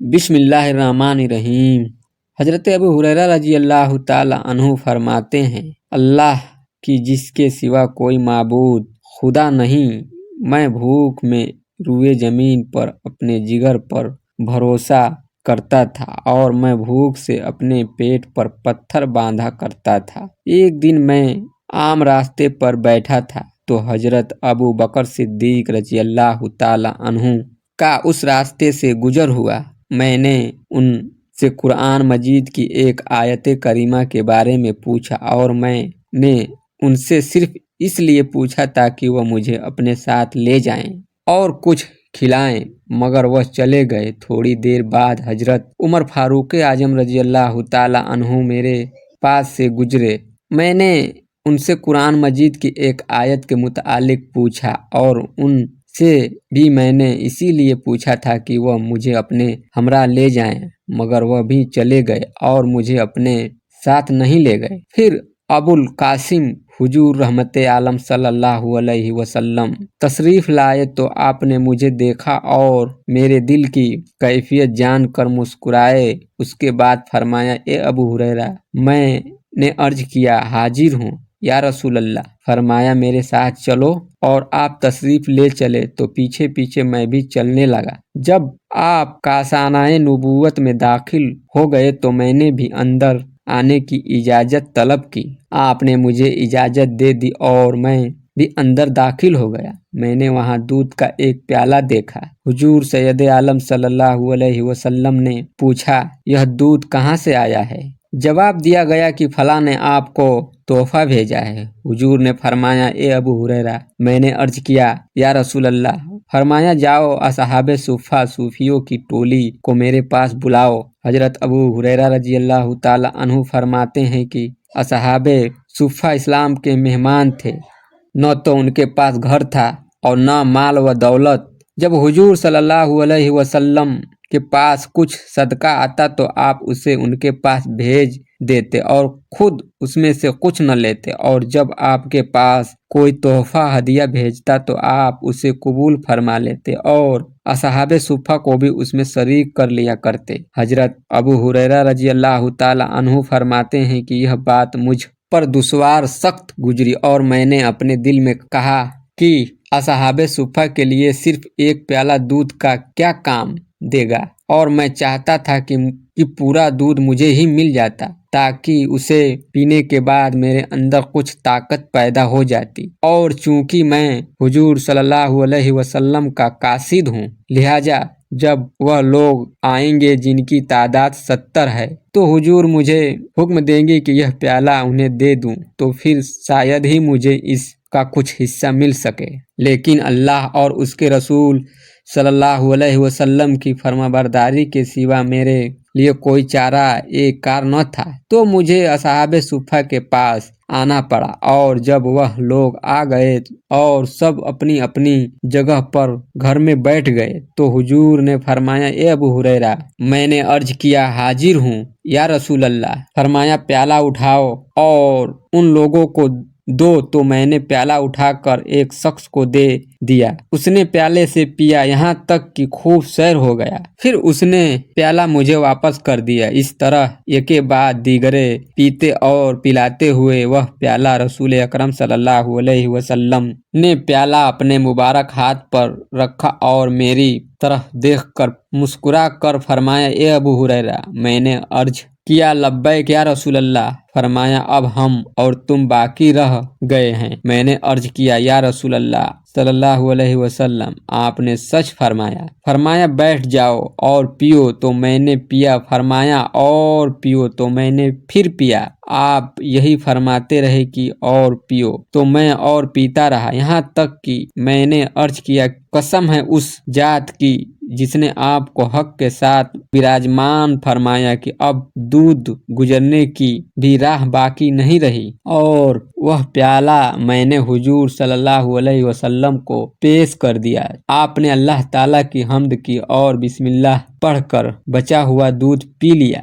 بسم اللہ الرحمن الرحیم۔ حضرت ابو ہریرہ رضی اللہ تعالی عنہ فرماتے ہیں، اللہ کی جس کے سوا کوئی معبود خدا نہیں، میں بھوک میں روئے زمین پر اپنے جگر پر بھروسہ کرتا تھا اور میں بھوک سے اپنے پیٹ پر پتھر باندھا کرتا تھا۔ ایک دن میں عام راستے پر بیٹھا تھا تو حضرت ابو بکر صدیق رضی اللہ تعالی عنہ کا اس راستے سے گزر ہوا۔ میں نے ان سے قرآن مجید کی ایک آیت کریمہ کے بارے میں پوچھا اور میں نے ان سے صرف اس لیے پوچھا تاکہ وہ مجھے اپنے ساتھ لے جائیں اور کچھ کھلائیں، مگر وہ چلے گئے۔ تھوڑی دیر بعد حضرت عمر فاروق اعظم رضی اللہ تعالی عنہ میرے پاس سے گزرے۔ میں نے ان سے قرآن مجید کی ایک آیت کے متعلق پوچھا اور ان سے بھی میں نے اسی لیے پوچھا تھا کہ وہ مجھے اپنے ہمراہ لے جائیں، مگر وہ بھی چلے گئے اور مجھے اپنے ساتھ نہیں لے گئے۔ پھر ابو القاسم حضور رحمت عالم صلی اللہ علیہ وسلم تشریف لائے تو آپ نے مجھے دیکھا اور میرے دل کی کیفیت جان کر مسکرائے۔ اس کے بعد فرمایا، اے ابو ہریرہ، میں نے عرض کیا، حاضر ہوں یا رسول اللہ۔ فرمایا، میرے ساتھ چلو، اور آپ تشریف لے چلے تو پیچھے پیچھے میں بھی چلنے لگا۔ جب آپ کاشانہ نبوت میں داخل ہو گئے تو میں نے بھی اندر آنے کی اجازت طلب کی۔ آپ نے مجھے اجازت دے دی اور میں بھی اندر داخل ہو گیا۔ میں نے وہاں دودھ کا ایک پیالہ دیکھا۔ حضور سید عالم صلی اللہ علیہ وسلم نے پوچھا، یہ دودھ کہاں سے آیا ہے؟ جواب دیا گیا کہ فلاں نے آپ کو تحفہ بھیجا ہے۔ حضور نے فرمایا، اے ابو ہریرہ۔ میں نے عرض کیا، یا رسول اللہ۔ فرمایا، جاؤ اصحاب صفہ صوفیوں کی ٹولی کو میرے پاس بلاؤ۔ حضرت ابو ہریرہ رضی اللہ تعالی عنہ فرماتے ہیں کہ اصحاب صفہ اسلام کے مہمان تھے، نہ تو ان کے پاس گھر تھا اور نہ مال و دولت۔ جب حضور صلی اللہ علیہ وسلم کے پاس کچھ صدقہ آتا تو آپ اسے ان کے پاس بھیج دیتے اور خود اس میں سے کچھ نہ لیتے، اور جب آپ کے پاس کوئی تحفہ ہدیہ بھیجتا تو آپ اسے قبول فرما لیتے اور اصحاب صفہ کو بھی اس میں شریک کر لیا کرتے۔ حضرت ابو ہریرہ رضی اللہ تعالی عنہ فرماتے ہیں کہ یہ بات مجھ پر دشوار سخت گزری اور میں نے اپنے دل میں کہا کہ اصحاب صفہ کے لیے صرف ایک پیالہ دودھ کا کیا کام دے گا، اور میں چاہتا تھا کہ پورا دودھ مجھے ہی مل جاتا تاکہ اسے پینے کے بعد میرے اندر کچھ طاقت پیدا ہو جاتی، اور چونکہ میں حضور صلی اللہ علیہ وسلم کا قاصد ہوں، لہٰذا جب وہ لوگ آئیں گے جن کی تعداد 70 ہے تو حضور مجھے حکم دیں گے کہ یہ پیالہ انہیں دے دوں، تو پھر شاید ہی مجھے اس کا کچھ حصہ مل سکے۔ لیکن اللہ اور اس کے رسول صلی اللہ علیہ وسلم کی فرمانبرداری کے سوا میرے لیے کوئی چارہ ایک کار نہ تھا، تو مجھے اصحاب صفہ کے پاس آنا پڑا، اور جب وہ لوگ آ گئے اور سب اپنی اپنی جگہ پر گھر میں بیٹھ گئے تو حضور نے فرمایا، اے ابو ہریرہ۔ میں نے عرض کیا، حاضر ہوں یا رسول اللہ۔ فرمایا، پیالہ اٹھاؤ اور ان لوگوں کو دو۔ تو میں نے پیالہ اٹھا کر ایک شخص کو دے دیا، اس نے پیالے سے پیا یہاں تک کہ خوب سیر ہو گیا، پھر اس نے پیالہ مجھے واپس کر دیا۔ اس طرح ایک کے بعد دیگرے پیتے اور پلاتے ہوئے وہ پیالہ رسول اکرم صلی اللہ علیہ وسلم نے پیالہ اپنے مبارک ہاتھ پر رکھا اور میری طرف دیکھ کر مسکرا کر فرمایا، اے ابو ہریرہ۔ میں نے عرض کیا، لبیک یا رسول اللہ۔ فرمایا، اب ہم اور تم باقی رہ گئے ہیں۔ میں نے عرض کیا، یا رسول اللہ صلی اللہ علیہ وسلم، آپ نے سچ فرمایا۔ فرمایا، بیٹھ جاؤ اور پیو۔ تو میں نے پیا۔ فرمایا، اور پیو۔ تو میں نے پھر پیا۔ آپ یہی فرماتے رہے کہ اور پیو، تو میں اور پیتا رہا، یہاں تک کہ میں نے عرض کیا، قسم ہے اس ذات کی جس نے آپ کو حق کے ساتھ براجمان فرمایا کہ اب دودھ گزرنے کی بھی راہ باقی نہیں رہی، اور وہ پیالہ میں نے حضور صلی اللہ علیہ وسلم کو پیش کر دیا۔ آپ نے اللہ تعالیٰ کی حمد کی اور بسم اللہ پڑھ کر بچا ہوا دودھ پی لیا۔